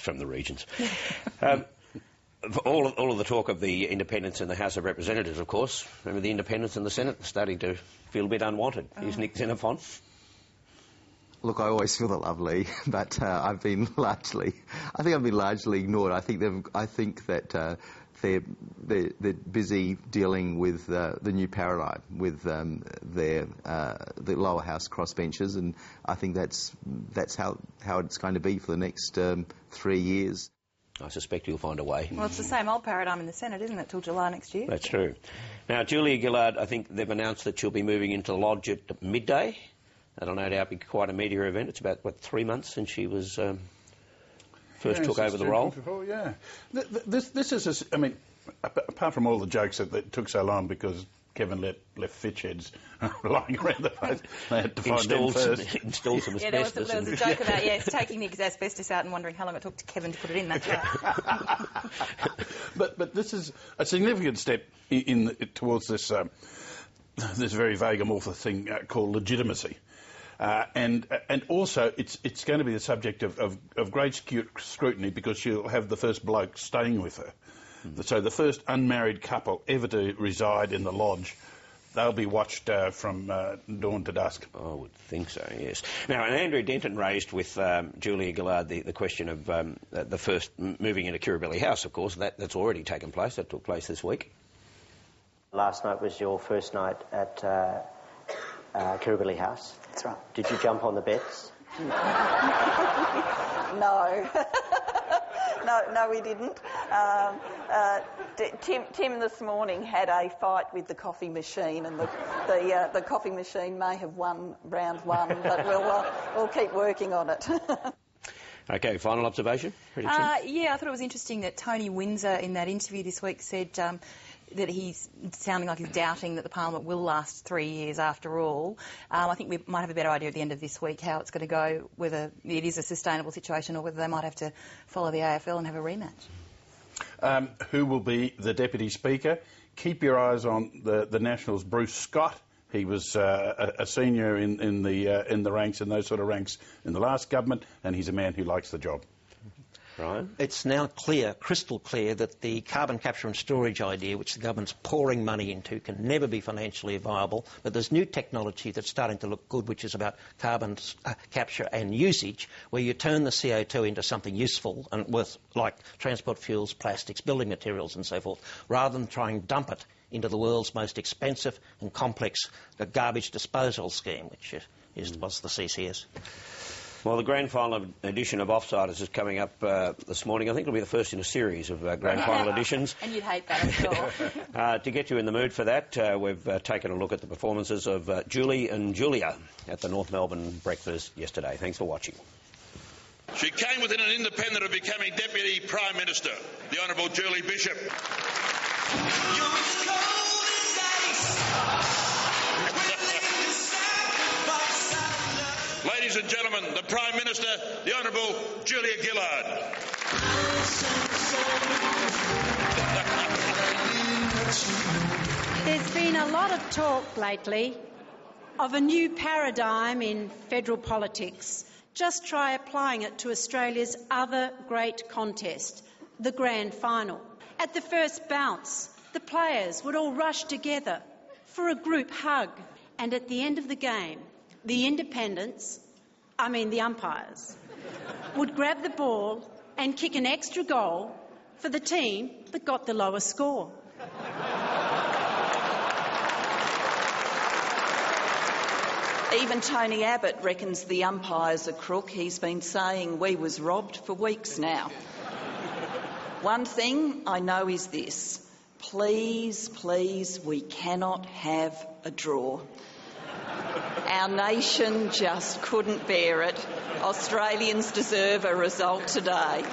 from the regions. All of the talk of the independents in the House of Representatives, of course. Remember the independents in the Senate starting to feel a bit unwanted. Is Nick Xenophon? Look, I always feel the lovely, but I've been largely ignored. I think that they're busy dealing with the new paradigm with the lower house crossbenchers, and I think that's how it's going to be for the next 3 years. I suspect you'll find a way. Well, it's the same old paradigm in the Senate, isn't it, till July next year? That's true. Now, Julia Gillard, I think they've announced that she'll be moving into Lodge at midday. That'll no doubt be quite a media event. It's about, 3 months since she was first took over the role? Before, yeah. This is, apart from all the jokes that it took so long because Kevin left Fitch heads lying around the place, they had to find them first. Install some asbestos. There was a joke about, taking the asbestos out and wondering how long it took to Kevin to put it in. That's right. But this is a significant step towards this very vague amorphous thing called legitimacy. And also, it's going to be the subject of great scrutiny because she'll have the first bloke staying with her. So the first unmarried couple ever to reside in the Lodge, they'll be watched from dawn to dusk. I would think so, yes. Now, and Andrew Denton raised with Julia Gillard the question of the first moving into Kirribilli House, of course. That's already taken place. That took place this week. Last night was your first night at Kirribilli House. That's right. Did you jump on the beds? No. No, we didn't. Tim this morning had a fight with the coffee machine, and the coffee machine may have won round one, but we'll keep working on it. OK, final observation? Yeah, I thought it was interesting that Tony Windsor in that interview this week said that he's sounding like he's doubting that the Parliament will last 3 years after all. I think we might have a better idea at the end of this week how it's going to go, whether it is a sustainable situation or whether they might have to follow the AFL and have a rematch. Who will be the Deputy Speaker? Keep your eyes on the Nationals' Bruce Scott. He was a senior in the ranks, in those sort of ranks, in the last government, and he's a man who likes the job. Ryan? It's now clear, crystal clear, that the carbon capture and storage idea, which the government's pouring money into, can never be financially viable. But there's new technology that's starting to look good, which is about carbon capture and usage, where you turn the CO2 into something useful and like transport fuels, plastics, building materials and so forth, rather than try and dump it into the world's most expensive and complex garbage disposal scheme, which was the CCS. Well, the grand final edition of Offsiders is coming up this morning. I think it'll be the first in a series of grand final editions. And you'd hate that, I'm sure. To get you in the mood for that, we've taken a look at the performances of Julie and Julia at the North Melbourne breakfast yesterday. Thanks for watching. She came within an independent of becoming Deputy Prime Minister, the Honourable Julie Bishop. Ladies and gentlemen, the Prime Minister, the Honourable Julia Gillard. There's been a lot of talk lately of a new paradigm in federal politics. Just try applying it to Australia's other great contest, the grand final. At the first bounce, the players would all rush together for a group hug, and at the end of the game, the umpires, would grab the ball and kick an extra goal for the team that got the lowest score. Even Tony Abbott reckons the umpire's a crook. He's been saying we was robbed for weeks now. One thing I know is this. Please, we cannot have a draw. Our nation just couldn't bear it. Australians deserve a result today.